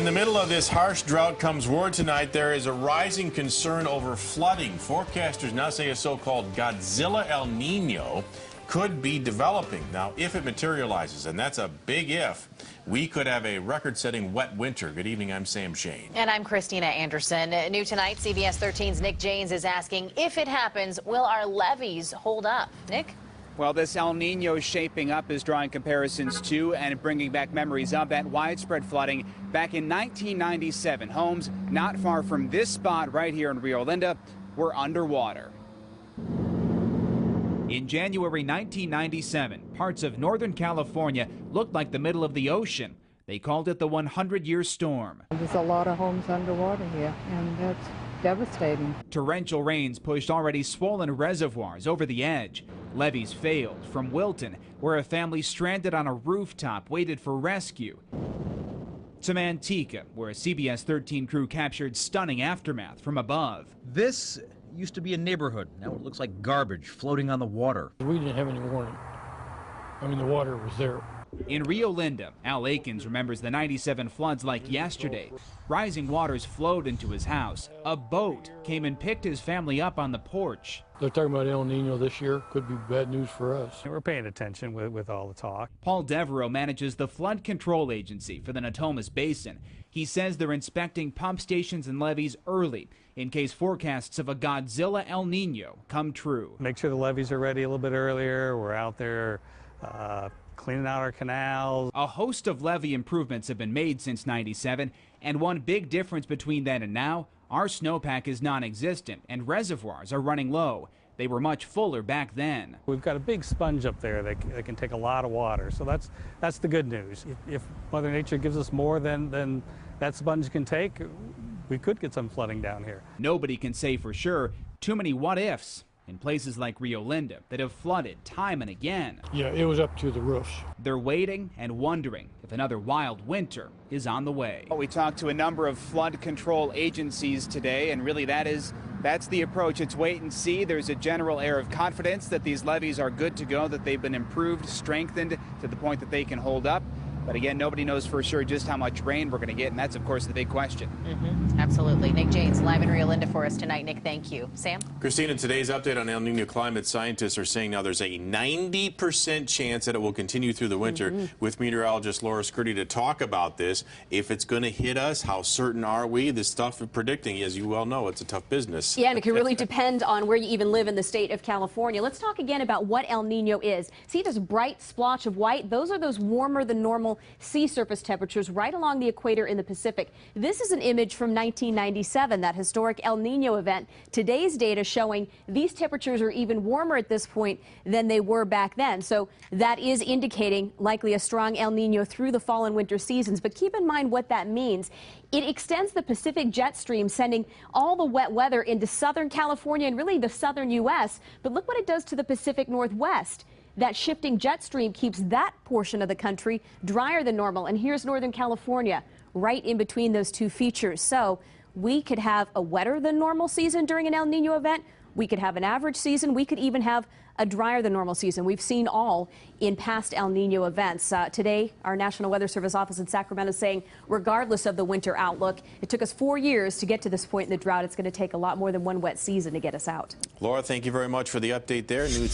In the middle of this harsh drought comes word tonight there is a rising concern over flooding. Forecasters now say a so-called Godzilla El Nino could be developing. Now, if it materializes, and that's a big if, we could have a record-setting wet winter. Good evening, I'm Sam Shane. And I'm Christina Anderson. New tonight, CBS 13's Nick James is asking, if it happens, will our levees hold up? Nick? Well, this El Nino shaping up is drawing comparisons to and bringing back memories of that widespread flooding back in 1997. Homes not far from this spot right here in Rio Linda were underwater. In January 1997, parts of Northern California looked like the middle of the ocean. They called it the 100-year storm. There's a lot of homes underwater here, and that's devastating. Torrential rains pushed already swollen reservoirs over the edge. Levees failed from Wilton, where a family stranded on a rooftop waited for rescue, to Manteca, where a CBS 13 crew captured stunning aftermath from above. This used to be a neighborhood. Now it looks like garbage floating on the water. We didn't have any warning. I mean, the water was there. In Rio Linda, Al Akins remembers the 97 floods like yesterday. Rising waters flowed into his house. A boat came and picked his family up on the porch. They're talking about El Nino this year. Could be bad news for us. We're paying attention with all the talk. Paul Devereaux manages the Flood Control Agency for the Natomas Basin. He says they're inspecting pump stations and levees early in case forecasts of a Godzilla El Nino come true. Make sure the levees are ready a little bit earlier. We're out there cleaning out our canals. A host of levee improvements have been made since '97, and one big difference between then and now, our snowpack is non-existent and reservoirs are running low. They were much fuller back then. We've got a big sponge up there that can take a lot of water, so that's the good news. If Mother Nature gives us more than that sponge can take, we could get some flooding down here. Nobody can say for sure. Too many what-ifs in places like Rio Linda that have flooded time and again. Yeah, it was up to the roofs. They're waiting and wondering if another wild winter is on the way. We talked to a number of flood control agencies today, and really that's the approach. It's wait and see. There's a general air of confidence that these levees are good to go, that they've been improved, strengthened to the point that they can hold up. But again, nobody knows for sure just how much rain we're going to get, and that's, of course, the big question. Absolutely. Nick James live in Rio Linda for us tonight. Nick, thank you. Sam? Christina, today's update on El Nino climate, scientists are saying now there's a 90% chance that it will continue through the winter. With meteorologist Laura Scurti to talk about this. If it's going to hit us, how certain are we? This stuff of predicting, as you well know, it's a tough business. Yeah, and it can really depend on where you even live in the state of California. Let's talk again about what El Nino is. See this bright splotch of white? Those are those warmer than normal sea surface temperatures right along the equator in the Pacific. This is an image from 1997, that historic El Nino event. Today's data showing these temperatures are even warmer at this point than they were back then. So that is indicating likely a strong El Nino through the fall and winter seasons. But keep in mind what that means. It extends the Pacific jet stream, sending all the wet weather into Southern California and really the southern U.S. But look what it does to the Pacific Northwest. That shifting jet stream keeps that portion of the country drier than normal. And here's Northern California, right in between those two features. So we could have a wetter than normal season during an El Nino event. We could have an average season. We could even have a drier than normal season. We've seen all in past El Nino events. Today, our National Weather Service office in Sacramento saying, regardless of the winter outlook, it took us 4 years to get to this point in the drought. It's going to take a lot more than one wet season to get us out. Laura, thank you very much for the update there.